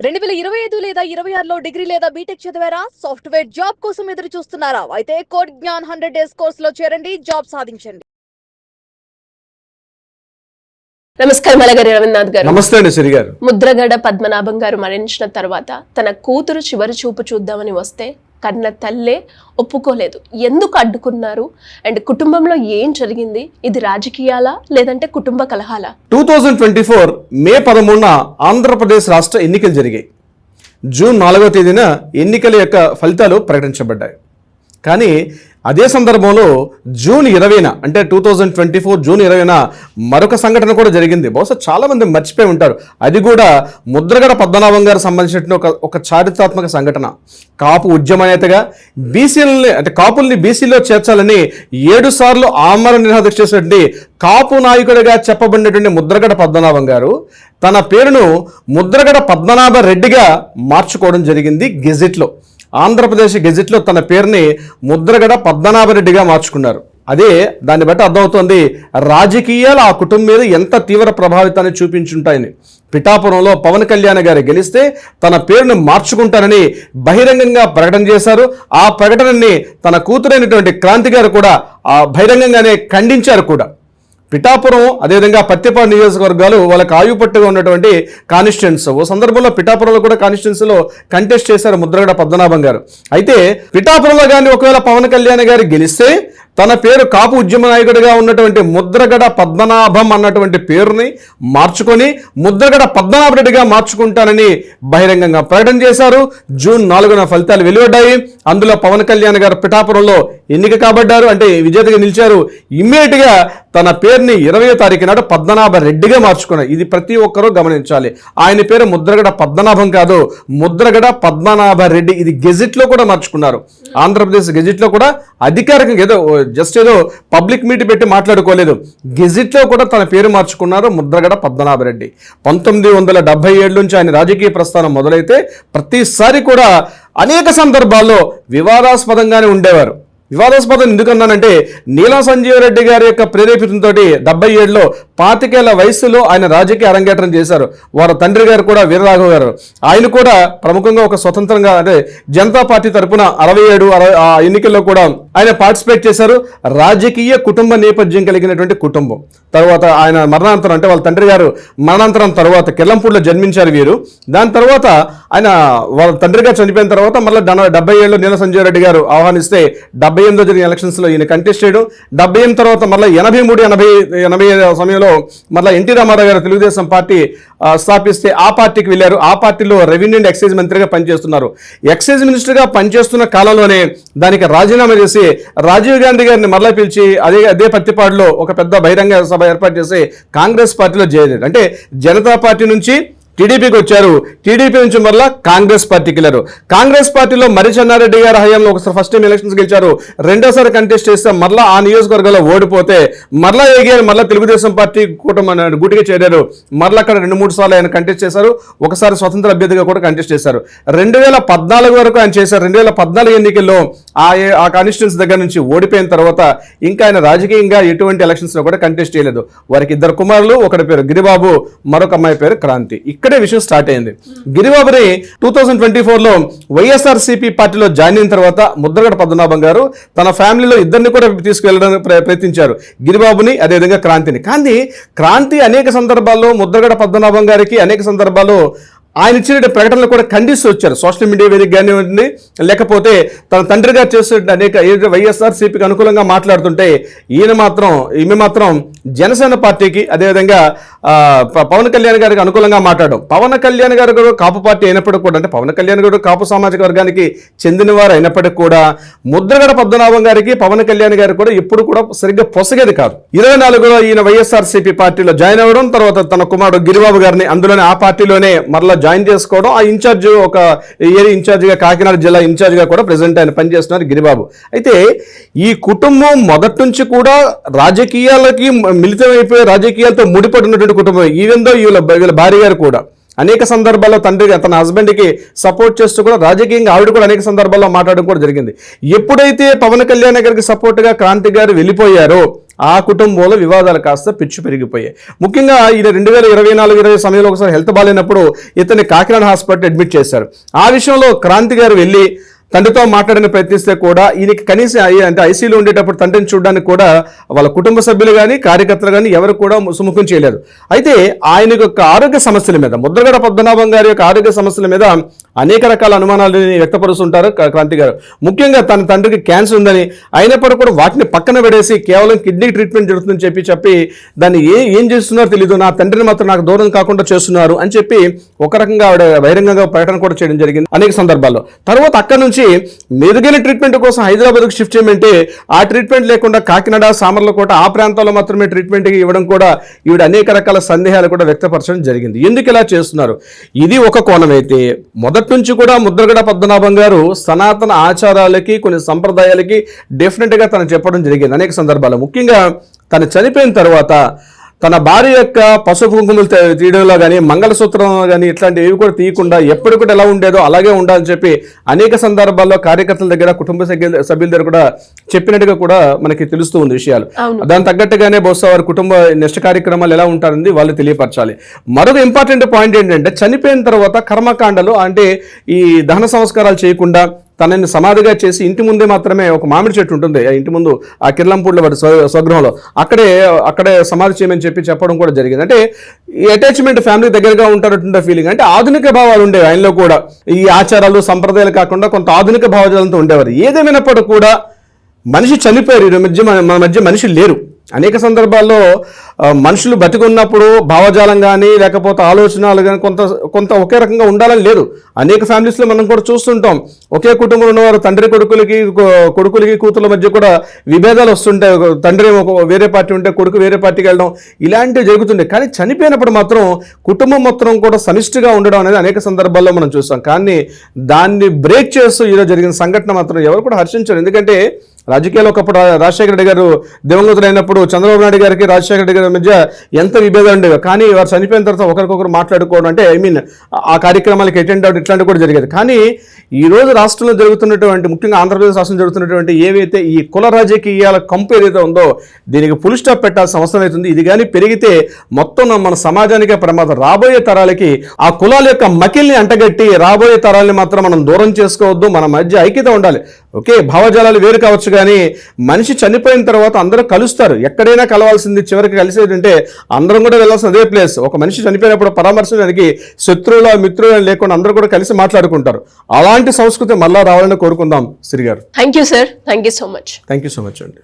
2025 లేదా 26లో డిగ్రీ లేదా బీటెక్ చదివారా? సాఫ్ట్వేర్ జాబ్ కోసం ఎదురు చూస్తున్నారా? అయితే కోడ్ జ్ఞాన్ 100 డేస్ కోర్సులో చేరండి, జాబ్ సాధించండి. నమస్కారం అలగారి రవీంద్రనాథ్ గారు. నమస్తే అండి శ్రీ గారు. ముద్రగడ పద్మనాభం గారు మరణించిన తర్వాత తన కూతురు చివరి చూపు చూద్దామని వస్తే కన్న తల్లే ఒప్పుకోలేదు. ఎందుకు అడ్డుకున్నారు అండ్ కుటుంబంలో ఏం జరిగింది? ఇది రాజకీయాలా లేదంటే కుటుంబ కలహాలా? 2024 మే 13న ఆంధ్రప్రదేశ్ రాష్ట్ర ఎన్నికలు జరిగాయి. జూన్ 4వ తేదీన ఎన్నికల యొక్క ఫలితాలు ప్రకటించబడ్డాయి. కానీ అదే సందర్భంలో జూన్ 20న అంటే 2024 జూన్ 20న మరొక సంఘటన కూడా జరిగింది. బహుశా చాలామంది మర్చిపోయి ఉంటారు. అది కూడా ముద్రగడ పద్మనాభం గారు సంబంధించిన ఒక చారిత్రాత్మక సంఘటన. కాపు ఉద్యమ నేతగా బీసీలని అంటే కాపుల్ని బీసీలో చేర్చాలని 7 సార్లు ఆమరణ నిరాదీక్ష చేసినటువంటి కాపు నాయకుడిగా చెప్పబడినటువంటి ముద్రగడ పద్మనాభం గారు తన పేరును ముద్రగడ పద్మనాభ రెడ్డిగా మార్చుకోవడం జరిగింది. గెజిట్లో, ఆంధ్రప్రదేశ్ గెజిట్లో తన పేరుని ముద్రగడ పద్మనాభరెడ్డిగా మార్చుకున్నారు. అదే దాన్ని బట్టి అర్థమవుతోంది రాజకీయాలు ఆ కుటుంబం మీద ఎంత తీవ్ర ప్రభావితాన్ని చూపించుంటాయని. పిఠాపురంలో పవన్ కళ్యాణ్ గారు గెలిస్తే తన పేరును మార్చుకుంటారని బహిరంగంగా ప్రకటన చేశారు. ఆ ప్రకటనని తన కూతురైనటువంటి క్రాంతి గారు కూడా బహిరంగంగానే ఖండించారు కూడా. పిఠాపురం అదేవిధంగా పత్తిపాడు నియోజకవర్గాలు వాళ్ళకి ఆయుపట్టుగా ఉన్నటువంటి కాన్స్టిట్యున్సీ. ఓ సందర్భంలో పిఠాపురంలో కూడా కాన్స్టిట్యున్సీలో కంటెస్ట్ చేశారు ముద్రగడ పద్మనాభం గారు. అయితే పిఠాపురంలో కానీ ఒకవేళ పవన్ కళ్యాణ్ గారు గెలిస్తే తన పేరు కాపు ఉద్యమ నాయకుడిగా ఉన్నటువంటి ముద్రగడ పద్మనాభం అన్నటువంటి పేరుని మార్చుకొని ముద్రగడ పద్మనాభరెడ్డిగా మార్చుకుంటానని బహిరంగంగా ప్రకటన చేశారు. జూన్ 4న ఫలితాలు వెలువడ్డాయి. అందులో పవన్ కళ్యాణ్ గారు పిఠాపురంలో ఎన్నిక కాబడ్డారు, అంటే విజేతగా నిలిచారు. ఇమ్మీడియట్గా తన పేరుని 20వ తారీఖు నాడు పద్మనాభ రెడ్డిగా మార్చుకున్నారు. ఇది ప్రతి ఒక్కరూ గమనించాలి. ఆయన పేరు ముద్రగడ పద్మనాభం కాదు, ముద్రగడ పద్మనాభ రెడ్డి. ఇది గెజిట్లో కూడా మార్చుకున్నారు. ఆంధ్రప్రదేశ్ గెజిట్లో కూడా అధికారికంగా ఏదో పబ్లిక్ మీట్ పెట్టి మాట్లాడుకోలేదు. గెజిట్లో కూడా తన పేరు మార్చుకున్నారు ముద్రగడ పద్మనాభరెడ్డి. 1977 నుంచి ఆయన రాజకీయ ప్రస్థానం మొదలైతే ప్రతిసారి కూడా అనేక సందర్భాల్లో వివాదాస్పదంగానే ఉండేవారు. వివాదాస్పదం ఎందుకన్నానంటే నీలం సంజీవ్ రెడ్డి గారి యొక్క ప్రేరేపితంతో 77లో 25 వయసులో ఆయన రాజకీయ అరంగేట్రం చేశారు. వారి తండ్రి గారు కూడా వీరరాఘవ గారు, ఆయన కూడా ప్రముఖంగా ఒక స్వతంత్రంగా అంటే జనతా పార్టీ తరఫున 67 ఎన్నికల్లో కూడా ఆయన పార్టిసిపేట్ చేశారు. రాజకీయ కుటుంబ నేపథ్యం కలిగినటువంటి కుటుంబం. తర్వాత ఆయన మరణాంతరం అంటే వాళ్ళ తండ్రి గారు మరణాంతరం తర్వాత కిర్లంపూడిలో జన్మించారు వీరు. దాని తర్వాత ఆయన వాళ్ళ తండ్రి గారు చనిపోయిన తర్వాత మళ్ళీ 77లో నీలం సంజీవ్ రెడ్డి గారు ఆహ్వానిస్తే 78లో జరిగిన ఎలక్షన్స్లో ఈయన కంటెస్ట్ చేయడం. 78 తర్వాత మళ్ళీ 83-80 సమయంలో మళ్ళీ ఎన్టీ రామారావు గారు తెలుగుదేశం పార్టీ స్థాపిస్తే ఆ పార్టీకి వెళ్ళారు. ఆ పార్టీలో రెవెన్యూ అండ్ ఎక్సైజ్ మంత్రిగా పనిచేస్తున్నారు. ఎక్సైజ్ మినిస్టర్గా పనిచేస్తున్న కాలంలోనే దానికి రాజీనామా చేసి రాజీవ్ గాంధీ గారిని మరలా పిలిచి అదే పత్తిపాడులో ఒక పెద్ద బహిరంగ సభ ఏర్పాటు చేసి కాంగ్రెస్ పార్టీలో చేరారు. అంటే జనతా పార్టీ నుంచి టీడీపీకి వచ్చారు. టీడీపీ నుంచి మళ్ళీ కాంగ్రెస్ పార్టీకి వెళ్ళారు. కాంగ్రెస్ పార్టీలో మరి చెన్నారెడ్డి గారి హయాంలో ఒకసారి ఫస్ట్ టైం ఎలక్షన్స్ గెలిచారు. రెండోసారి కంటెస్ట్ చేస్తే మళ్ళీ ఆ నియోజకవర్గంలో ఓడిపోతే మళ్ళీ ఎగిరి మళ్ళీ తెలుగుదేశం పార్టీ కూటమి గుటిగా చేరారు. మళ్ళీ అక్కడ 2-3 సార్లు ఆయన కంటెస్ట్ చేశారు. ఒకసారి స్వతంత్ర అభ్యర్థిగా కూడా కంటెస్ట్ చేశారు. 2014 వరకు ఆయన చేశారు. 2014 ఎన్నికల్లో ఆ కాన్స్టిట్యున్సీ దగ్గర నుంచి ఓడిపోయిన తర్వాత ఇంకా ఆయన రాజకీయంగా ఎటువంటి ఎలక్షన్స్లో కూడా కంటెస్ట్ చేయలేదు. వారికి 2 కుమారులు, ఒకటి పేరు గిరిబాబు, మరొక అమ్మాయి పేరు క్రాంతి. ఇక్కడే విషయం స్టార్ట్ అయింది. గిరిబాబుని 2024లో వైఎస్ఆర్సీపీ పార్టీలో జాయిన్ అయిన తర్వాత ముద్రగడ పద్మనాభం గారు తన ఫ్యామిలీలో ఇద్దరిని కూడా తీసుకువెళ్ళడానికి ప్రయత్నించారు, గిరిబాబుని అదేవిధంగా క్రాంతిని. కానీ క్రాంతి అనేక సందర్భాల్లో ముద్రగడ పద్మనాభం గారికి అనేక సందర్భాల్లో ఆయన ఇచ్చిన ప్రకటనలు కూడా ఖండిస్తూ వచ్చారు. సోషల్ మీడియా వేదిక కానివ్వండి, లేకపోతే తన తండ్రి గారు చేస్తున్న అనేక వైఎస్ఆర్సీపీకి అనుకూలంగా మాట్లాడుతుంటే ఈమె మాత్రం జనసేన పార్టీకి అదేవిధంగా పవన్ కళ్యాణ్ గారికి అనుకూలంగా మాట్లాడడం. పవన్ కళ్యాణ్ గారు కూడా కాపు పార్టీ అయినప్పటికీ కూడా, అంటే పవన్ కళ్యాణ్ గారు కాపు సామాజిక వర్గానికి చెందినవారు అయినప్పటికీ కూడా ముద్రగడ పద్మనాభం గారికి పవన్ కళ్యాణ్ గారు కూడా ఎప్పుడు కూడా సరిగ్గా పొసగేది కాదు. 24లో ఈయన వైఎస్ఆర్సీపీ పార్టీలో జాయిన్ అవ్వడం, తర్వాత తన కుమారుడు గిరిబాబు గారిని అందులోనే ఆ పార్టీలోనే మరలా జాయిన్ చేసుకోవడం. ఆ ఇన్ఛార్జ్ ఒక ఏరియా ఇన్ఛార్జిగా, కాకినాడ జిల్లా ఇన్ఛార్జిగా కూడా ప్రెసిడెంట్ ఆయన పనిచేస్తున్నారు గిరిబాబు. అయితే ఈ కుటుంబం మొదటి నుంచి కూడా రాజకీయాలకి మిళితమైపోయి రాజకీయాలతో ముడిపడినటువంటి కుటుంబం. ఈవెన్ దో వీళ్ళ భార్య గారు కూడా అనేక సందర్భాల్లో తండ్రి తన హస్బెండ్కి సపోర్ట్ చేస్తూ కూడా రాజకీయంగా ఆవిడ కూడా అనేక సందర్భాల్లో మాట్లాడడం కూడా జరిగింది. ఎప్పుడైతే పవన్ కళ్యాణ్ గారికి సపోర్ట్గా క్రాంతి గారు వెళ్ళిపోయారో ఆ కుటుంబంలో వివాదాలు కాస్త పిచ్చు పెరిగిపోయాయి. ముఖ్యంగా ఈయన 2024-20 సమయంలో ఒకసారి హెల్త్ బాగాలేనప్పుడు ఇతన్ని కాకినాడ హాస్పిటల్ అడ్మిట్ చేశారు. ఆ విషయంలో క్రాంతి గారు వెళ్ళి తండ్రితో మాట్లాడని ప్రయత్నిస్తే కూడా ఈయనకి కనీసం అంటే ఐసీలో ఉండేటప్పుడు తండ్రిని చూడడానికి కూడా వాళ్ళ కుటుంబ సభ్యులు కానీ కార్యకర్తలు కానీ ఎవరు కూడా సుముఖం చేయలేదు. అయితే ఆయన యొక్క ఆరోగ్య సమస్యల మీద, ముద్రగడ పద్మనాభం గారి యొక్క ఆరోగ్య సమస్యల మీద అనేక రకాల అనుమానాలను వ్యక్తపరుస్తుంటారు క్రాంతి గారు. ముఖ్యంగా తన తండ్రికి క్యాన్సర్ ఉందని, అయినప్పటికీ కూడా వాటిని పక్కన పెడేసి కేవలం కిడ్నీ ట్రీట్మెంట్ జరుగుతుందని చెప్పి దాన్ని ఏం చేస్తున్నారో తెలియదు, నా తండ్రిని మాత్రం నాకు దూరం కాకుండా చేస్తున్నారు అని చెప్పి ఒక రకంగా ఆవిడ బహిరంగంగా ప్రకటన కూడా చేయడం జరిగింది అనేక సందర్భాల్లో. తర్వాత అక్కడి నుంచి మెరుగైన ట్రీట్మెంట్ కోసం హైదరాబాద్కు షిఫ్ట్ చేయమంటే ఆ ట్రీట్మెంట్ లేకుండా కాకినాడ, సామర్లకోట ఆ ప్రాంతాల్లో మాత్రమే ట్రీట్మెంట్ ఇవ్వడం కూడా ఈవిడ అనేక రకాల సందేహాలు కూడా వ్యక్తపరచడం జరిగింది. ఎందుకు ఇలా చేస్తున్నారు? ఇది ఒక కోణం అయితే, మొదటి నుంచి కూడా ముద్రగడ పద్మనాభం గారు సనాతన ఆచారాలకి కొన్ని సంప్రదాయాలకి డెఫినెట్గా తను చెప్పడం జరిగింది అనేక సందర్భాల్లో. ముఖ్యంగా తను చనిపోయిన తర్వాత తన భార్య యొక్క పసుపు కుంకుమలు తీయడంలో కానీ, మంగళసూత్రంలో కానీ ఇట్లాంటివి ఏవి కూడా తీయకుండా ఎప్పుడు కూడా ఎలా ఉండేదో అలాగే ఉండాలని చెప్పి అనేక సందర్భాల్లో కార్యకర్తల దగ్గర, కుటుంబ సభ్యుల దగ్గర కూడా చెప్పినట్టుగా కూడా మనకి తెలుస్తూ ఉంది విషయాలు. దాని తగ్గట్టుగానే బహుశా వారి కుటుంబ నెక్స్ట్ కార్యక్రమాలు ఎలా ఉంటారని వాళ్ళు తెలియపరచాలి. మరొక ఇంపార్టెంట్ పాయింట్ ఏంటంటే, చనిపోయిన తర్వాత కర్మకాండలు అంటే ఈ దహన సంస్కారాలు చేయకుండా తనని సమాధిగా చేసి ఇంటి ముందే మాత్రమే ఒక మామిడి చెట్టు ఉంటుంది, ఆ ఇంటి ముందు ఆ కిర్లంపూడిలో వాడి స్వగృహంలో అక్కడే సమాధి చేయమని చెప్పడం కూడా జరిగింది. అంటే ఈ అటాచ్మెంట్ ఫ్యామిలీ దగ్గరగా ఉంటారంటే ఫీలింగ్, అంటే ఆధునిక భావాలు ఉండేవి ఆయనలో కూడా. ఈ ఆచారాలు సంప్రదాయాలు కాకుండా కొంత ఆధునిక భావజాలంతో ఉండేవారు. ఏదేమైనప్పటికీ కూడా మనిషి చనిపోయారు, మన మధ్య మనిషి లేరు. అనేక సందర్భాల్లో మనుషులు బతికున్నప్పుడు భావజాలం కానీ లేకపోతే ఆలోచనలు కానీ కొంత ఒకే రకంగా ఉండాలని లేదు. అనేక ఫ్యామిలీస్లో మనం కూడా చూస్తుంటాం, ఒకే కుటుంబంలో ఉన్నవారు తండ్రి కొడుకులకి కూతుర్ల మధ్య కూడా విభేదాలు వస్తుంటాయి. తండ్రి వేరే పార్టీ ఉంటే కొడుకు వేరే పార్టీకి వెళ్ళడం ఇలాంటివి జరుగుతుండే. కానీ చనిపోయినప్పుడు మాత్రం కుటుంబం మొత్తం కూడా సమిష్టిగా ఉండడం అనేది అనేక సందర్భాల్లో మనం చూస్తాం. కానీ దాన్ని బ్రేక్ చేస్తూ ఈరోజు జరిగిన సంఘటన మాత్రం ఎవరు కూడా హర్షించారు. ఎందుకంటే రాజకీయాల్లో ఒకప్పుడు రాజశేఖర రెడ్డి గారు దివంగతులైనప్పుడు చంద్రబాబు నాయుడు గారికి రాజశేఖర రెడ్డి గారి మధ్య ఎంత విభేదాలు ఉండేవి. కానీ వారు చనిపోయిన తర్వాత ఒకరికొకరు మాట్లాడుకోవడం, అంటే ఆ కార్యక్రమాలకు అటెండ్ అవ్వడం ఇట్లాంటివి కూడా జరిగేది. కానీ ఈరోజు రాష్ట్రంలో జరుగుతున్నటువంటి, ముఖ్యంగా ఆంధ్రప్రదేశ్ రాష్ట్రం జరుగుతున్నటువంటి ఏవైతే ఈ కుల రాజకీయాల కంపు ఏదైతే ఉందో దీనికి ఫుల్ స్టాప్ పెట్టాల్సిన అవసరం అవుతుంది. ఇది కానీ పెరిగితే మొత్తం మన సమాజానికే ప్రమాదం. రాబోయే తరాలకి ఆ కులాల యొక్క మకిల్ని అంటగట్టి రాబోయే తరాలని మాత్రం మనం దూరం చేసుకోవద్దు. మన మధ్య ఐక్యత ఉండాలి. ఓకే, భావజాలాలు వేరు కావచ్చు, కానీ మనిషి చనిపోయిన తర్వాత అందరూ కలుస్తారు. ఎక్కడైనా కలవాల్సింది, చివరికి కలిసేదంటే అందరం కూడా వెళ్ళాల్సిన అదే ప్లేస్. ఒక మనిషి చనిపోయినప్పుడు పరామర్శించడానికి శత్రువుల మిత్రులు లేకుండా అందరూ కూడా కలిసి మాట్లాడుకుంటారు. అలాంటి సంస్కృతి మళ్ళా రావాలని కోరుకుందాం. శ్రీ గారు, thank you sir, thank you so much. Thank you so much అండి.